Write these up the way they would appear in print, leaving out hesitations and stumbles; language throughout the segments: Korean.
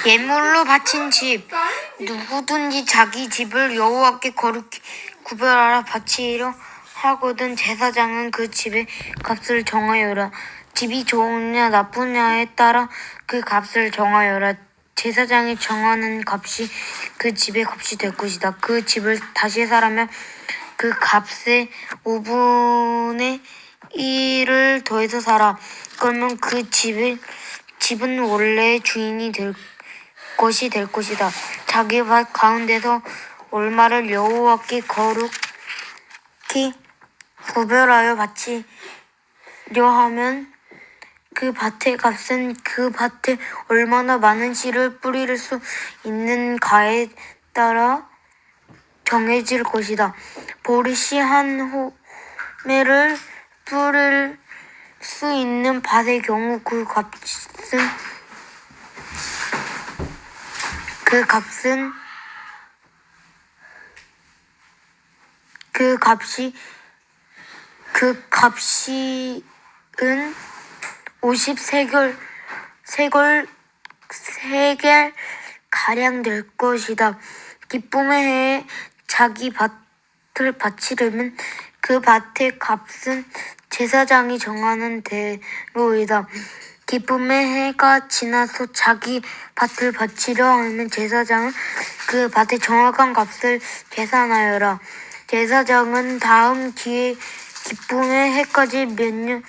예물로 바친 집. 누구든지 자기 집을 여호와께 거룩히 구별하라 바치려 하거든 제사장은 그 집의 값을 정하여라. 집이 좋으냐 나쁘냐에 따라 그 값을 정하여라. 제사장이 정하는 값이 그 집의 값이 될 것이다. 그 집을 다시 사려면 그 값의 5분의 1을 더해서 사라. 그러면 그 집은 원래 주인이 될 것이 될 것이다. 자기 밭 가운데서 얼마를 여호와께 거룩히 구별하여 바치려 하면 그 밭의 값은 그 밭에 얼마나 많은 씨를 뿌릴 수 있는가에 따라 정해질 것이다. 보리씨 한 호매를 뿌릴 수 있는 밭의 경우 그 값이 50세겔 가량 될 것이다. 기쁨의 해에 자기 밭을 바치려면 그 밭의 값은 제사장이 정하는 대로이다. 기쁨의 해가 지나서 자기 밭을 바치려 하면 제사장은 그 밭의 정확한 값을 계산하여라. 제사장은 다음 기회 기쁨의 해까지 몇 년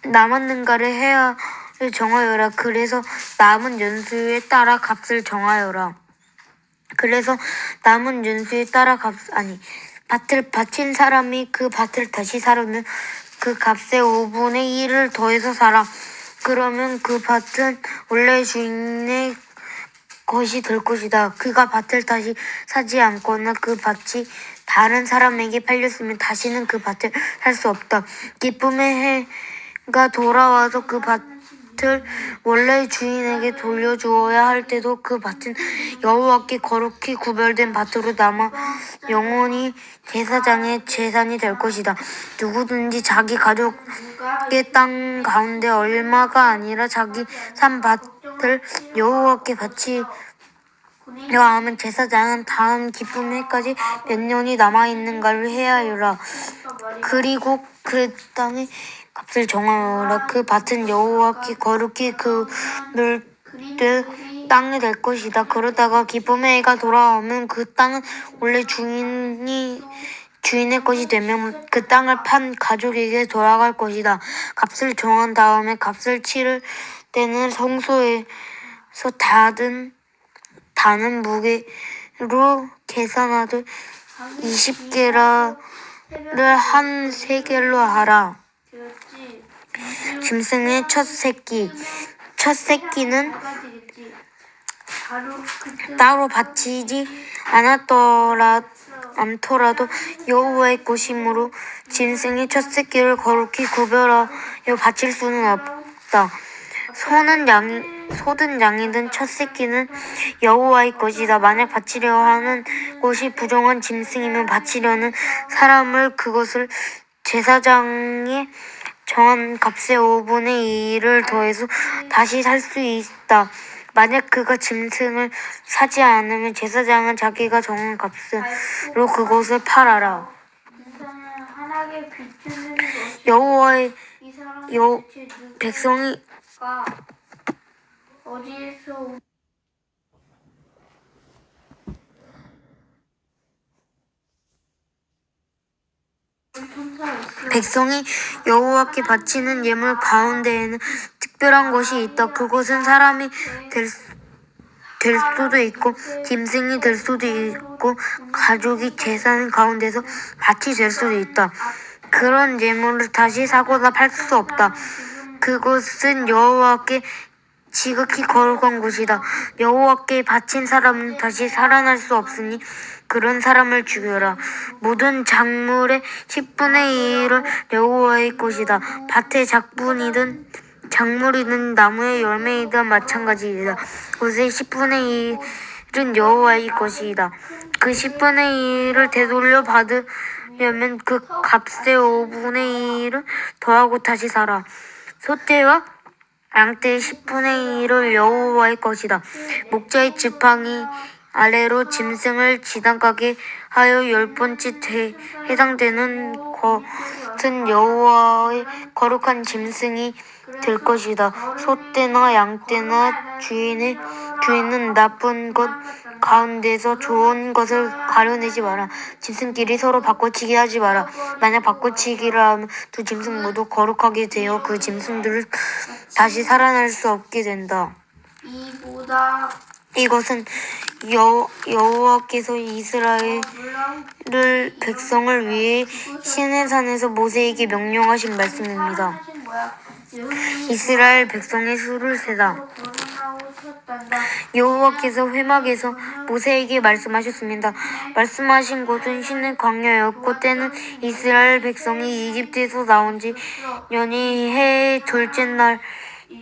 남았는가를 해야를 정하여라. 그래서 남은 연수에 따라 값을 정하여라. 밭을 바친 사람이 그 밭을 다시 사려면 그 값의 5분의 1을 더해서 사라. 그러면 그 밭은 원래 주인의 것이 될 것이다. 그가 밭을 다시 사지 않거나 그 밭이 다른 사람에게 팔렸으면 다시는 그 밭을 살 수 없다. 기쁨의 해가 돌아와서 그 밭을 원래 주인에게 돌려주어야 할 때도 그 밭은 여호와께 거룩히 구별된 밭으로 남아 영원히 제사장의 재산이 될 것이다. 누구든지 자기 가족의 땅 가운데 얼마가 아니라 자기 산 밭을 여호와께 바치려 하면 제사장은 다음 기쁨의 해까지 몇 년이 남아있는가를 헤아려라. 그리고 그 땅의 값을 정하여라. 그 밭은 여호와께 거룩히 구별된 땅이 될 것이다. 그러다가 기쁨의 해가 돌아오면 그 땅은 원래 주인의 것이 되면 그 땅을 판 가족에게 돌아갈 것이다. 값을 정한 다음에 값을 치를 때는 성소에서 다는 무게로 계산하되 20게라를 한 세겔로 하라. 짐승의 첫 새끼는 따로 바치지 않더라도 여호와의 것이므로 짐승의 첫 새끼를 거룩히 구별하여 바칠 수는 없다. 소든 양이든 첫 새끼는 여호와의 것이다. 만약 바치려 하는 것이 부정한 짐승이면 바치려는 사람을 그것을 제사장이 정한 값의 5분의 1을 더해서 다시 살 수 있다. 만약 그가 짐승을 사지 않으면 제사장은 자기가 정한 값으로 그것을 팔아라. 여호와의 백성이 여호와께 바치는 예물 가운데에는 특별한 것이 있다. 그것은 사람이 될 수도 있고 짐승이 될 수도 있고 가족이 재산 가운데서 밭이 될 수도 있다. 그런 예물을 다시 사거나 팔 수 없다. 그것은 여호와께 지극히 거룩한 것이다. 여호와께 바친 사람은 다시 살아날 수 없으니 그런 사람을 죽여라. 모든 작물의 10분의 1은 여호와의 것이다. 밭의 작물이든 나무의 열매이든 마찬가지이다. 그것의 10분의 1은 여호와의 것이다. 그 10분의 1을 되돌려 받으려면 그 값의 5분의 1을 더하고 다시 사라. 소떼와 양떼의 10분의 1을 여호와의 것이다. 목자의 지팡이 아래로 짐승을 지나가게 하여 10번째 해당되는 것은 여호와의 거룩한 짐승이 될 것이다. 소떼나 양떼나 주인은 나쁜 것 가운데서 좋은 것을 가려내지 마라. 짐승끼리 서로 바꿔치기 하지 마라. 만약 바꿔치기를 하면 두 짐승 모두 거룩하게 되어 그 짐승들을 다시 살아날 수 없게 된다. 이것은 여호와께서 이스라엘 백성을 위해 시내산에서 모세에게 명령하신 말씀입니다. 이스라엘 백성의 수를 세다. 여호와께서 회막에서 모세에게 말씀하셨습니다. 말씀하신 곳은 신의 광야였고 때는 이스라엘 백성이 이집트에서 나온 지 년이 해의 둘째 날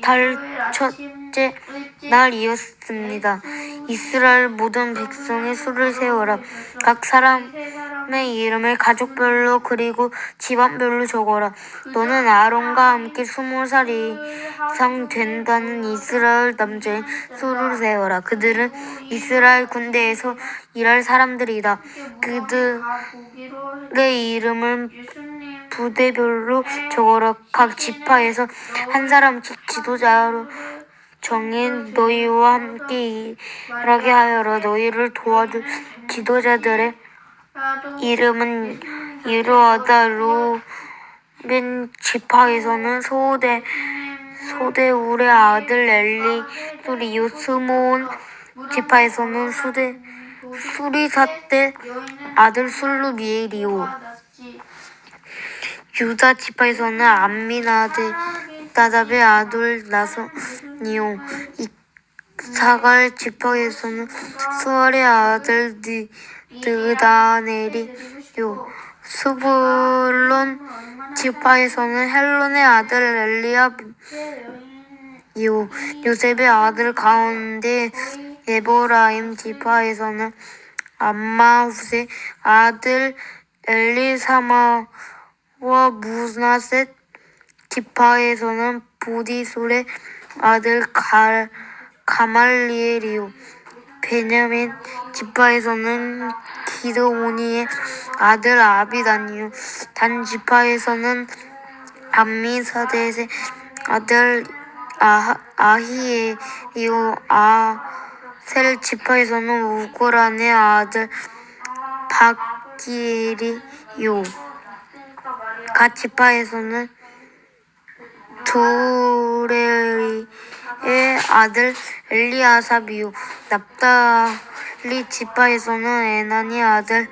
달 첫째 날이었습니다. 이스라엘 모든 백성의 수를 세워라. 각 사람의 이름을 가족별로 그리고 집안별로 적어라. 너는 아론과 함께 20살 이상 된다는 이스라엘 남자의 수를 세워라. 그들은 이스라엘 군대에서 일할 사람들이다. 그들의 이름을 부대별로 적어라. 각 지파에서 한 사람씩 지도자로 정해 너희와 함께 일하게 하여라. 너희를 도와줄 지도자들의 이름은 이러하다. 루벤 지파에서는 소대울의 아들 엘리술이요. 스므온 지파에서는 수리사대 아들 술루미엘이요. 유다 지파에서는 암미나답의 아들 나손이요. 이사갈 지파에서는 수알의 아들 느다넬이요. 스불론 지파에서는 헬론의 아들 엘리압이요. 요셉의 아들 가운데 에브라임 지파에서는 암마후스의 아들 엘리사마와 무나셋 지파에서는 보디술의 아들 가말리엘이요. 베냐민 지파에서는 기드오니의 아들 아비단이요. 단 지파에서는 암미사댓의 아들 아히엘이요. 아셀 지파에서는 우고란의 아들 박기엘이요. 갓 지파에서는 두레리의 아들 엘리아삽이요. 납달리 지파에서는 에난의 아들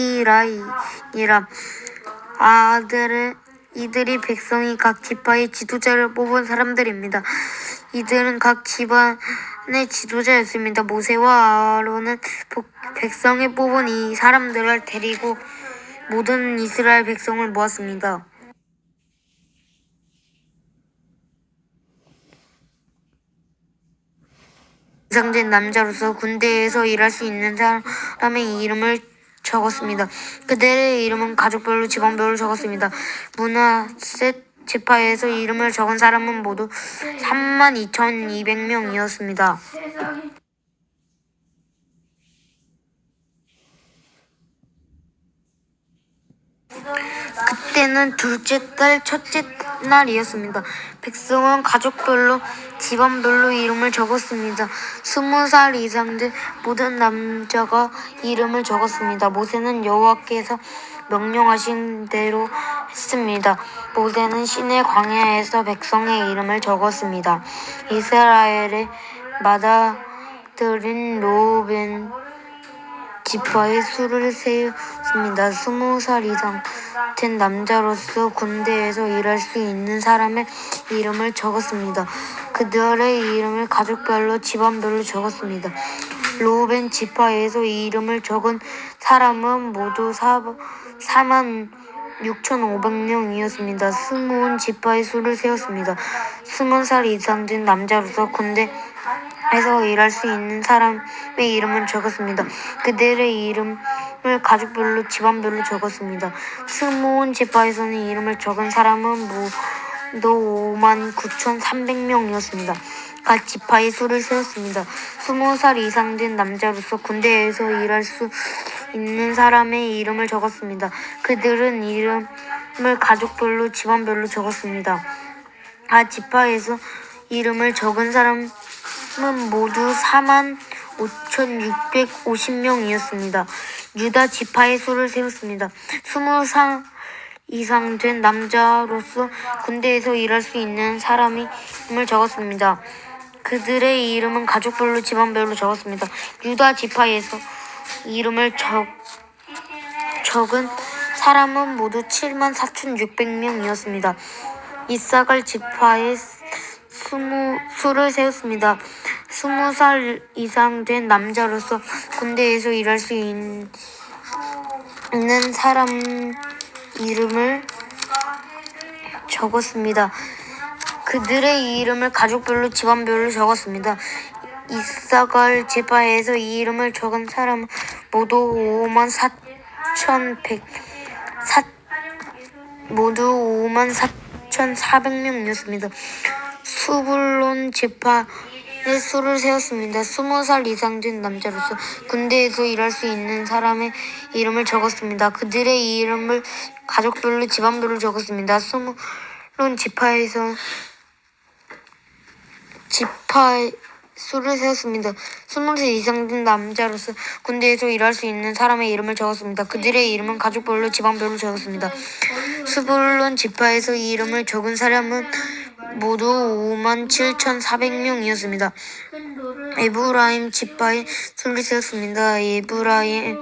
아히라이니라. 이들이 백성이 각 지파의 지도자를 뽑은 사람들입니다. 이들은 각 집안의 지도자였습니다. 모세와 아론은 백성이 뽑은 이 사람들을 데리고 모든 이스라엘 백성을 모았습니다. 이상된 남자로서 군대에서 일할 수 있는 사람의 이름을 적었습니다. 그들의 이름은 가족별로 집안별로 적었습니다. 므낫셋 지파에서 이름을 적은 사람은 모두 32,200명이었습니다. 그때는 둘째 달 첫째 날이었습니다. 백성은 가족별로 집안별로 이름을 적었습니다. 20살 이상 된 모든 남자가 이름을 적었습니다. 모세는 여호와께서 명령하신 대로 했습니다. 모세는 시내 광야에서 백성의 이름을 적었습니다. 이스라엘의 맏아들인 르우벤 지파의 수를 세웠습니다. 20살 이상 된 남자로서 군대에서 일할 수 있는 사람의 이름을 적었습니다. 그들의 이름을 가족별로 집안별로 적었습니다. 르우벤 지파에서 이름을 적은 사람은 모두 46,500명이었습니다. 스므온 지파의 수를 세웠습니다. 20살 이상 된 남자로서 군대에서 일할 수 있는 사람의 이름을 적었습니다. 그들의 이름을 가족별로 집안별로 적었습니다. 스므온 지파에서는 이름을 적은 사람은 59,300명이었습니다. 각 지파의 수를 세웠습니다. 20살 이상 된 남자로서 군대에서 일할 수 있는 사람의 이름을 적었습니다. 그들은 이름을 가족별로 집안별로 적었습니다. 각 지파에서 이름을 적은 사람은 모두 45,650명이었습니다. 유다 지파의 수를 세웠습니다. 20살 이상 된 남자로서 군대에서 일할 수 있는 사람의 이름을 적었습니다. 그들의 이름은 가족별로 집안별로 적었습니다. 유다 지파에서 이름을 적은 사람은 모두 74,600명이었습니다. 이사갈 지파의 수를 세웠습니다. 20살 이상 된 남자로서 군대에서 일할 수 있는 사람 이름을 적었습니다. 그들의 이름을 가족별로 집안별로 적었습니다. 이사갈 지파에서 이 이름을 적은 사람은 모두 54,400명이었습니다. 수불론 지파의 수를 세웠습니다. 20살 이상 된 남자로서 군대에서 일할 수 있는 사람의 이름을 적었습니다. 그들의 이름을 가족별로 집안별로 적었습니다. 수불론 지파에서 수를 세웠습니다. 20살 이상 된 남자로서 군대에서 일할 수 있는 사람의 이름을 적었습니다. 그들의 이름은 가족별로 집안별로 적었습니다. 스불론 지파에서 이 이름을 적은 사람은 모두 57,400명이었습니다. 에브라임 지파의 수를 세웠습니다. 에브라임의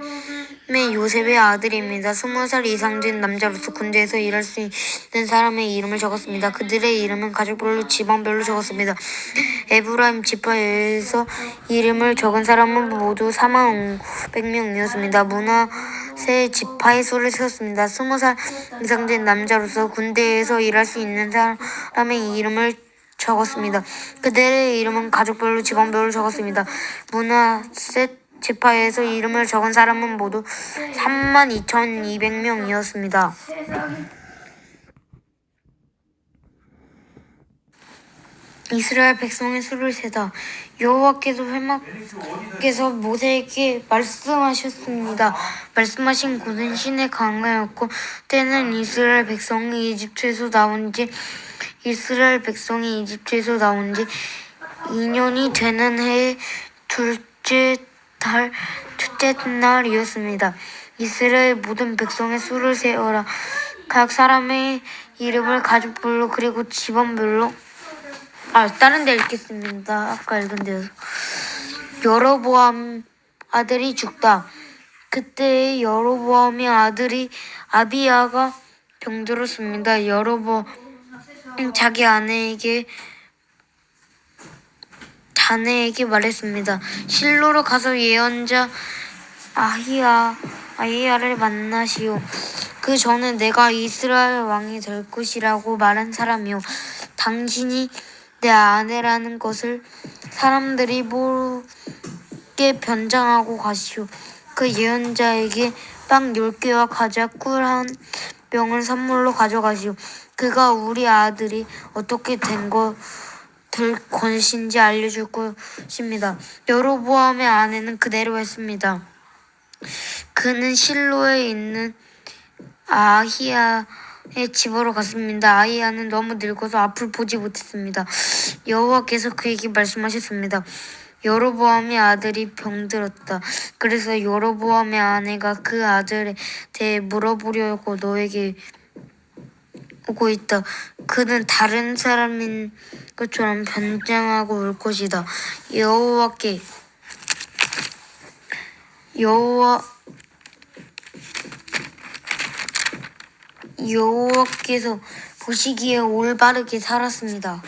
요셉의 아들입니다. 20살 이상 된 남자로서 군대에서 일할 수 있는 사람의 이름을 적었습니다. 그들의 이름은 가족별로 집안별로 적었습니다. 에브라임 지파에서 이름을 적은 사람은 모두 45,500명이었습니다. 므낫세 지파의 수를 세웠습니다. 20살 이상 된 남자로서 군대에서 일할 수 있는 사람의 이름을 적었습니다. 그들의 이름은 가족별로 집안별로 적었습니다. 므낫세 지파에서 이름을 적은 사람은 모두 32,200명이었습니다. 이스라엘 백성의 수를 세다. 여호와께서 회막에서 모세에게 말씀하셨습니다. 말씀하신 곳은 시내 강가였고 때는 이스라엘 백성이 이집트에서 나온 지 2년이 되는 해의 둘째 날이었습니다. 이스라엘 모든 백성의 수를 세어라. 각 사람의 이름을 가족별로 그리고 집안별로 다른 데 읽겠습니다. 아까 읽은 데서. 여로보암 아들이 죽다. 그때 여로보암의 아들이 아비야가 병들었습니다. 여로보암 자기 자네에게 말했습니다. 실로로 가서 예언자 아히야를 만나시오. 그 전에 내가 이스라엘 왕이 될 것이라고 말한 사람이요. 당신이 내 아내라는 것을 사람들이 모르게 변장하고 가시오. 그 예언자에게 빵 10개와 과자 꿀 한 병을 선물로 가져가시오. 그가 우리 아들이 어떻게 될 것인지 알려줄 것입니다. 여로보암의 아내는 그대로 했습니다. 그는 실로에 있는 아히야의 집으로 갔습니다. 아히야는 너무 늙어서 앞을 보지 못했습니다. 여호와께서 그에게 말씀하셨습니다. 여로보암의 아들이 병들었다. 그래서 여로보암의 아내가 그 아들에 대해 물어보려고 너에게 오고 있다. 그는 다른 사람인 것처럼 변장하고 올 것이다. 여호와께서 보시기에 올바르게 살았습니다.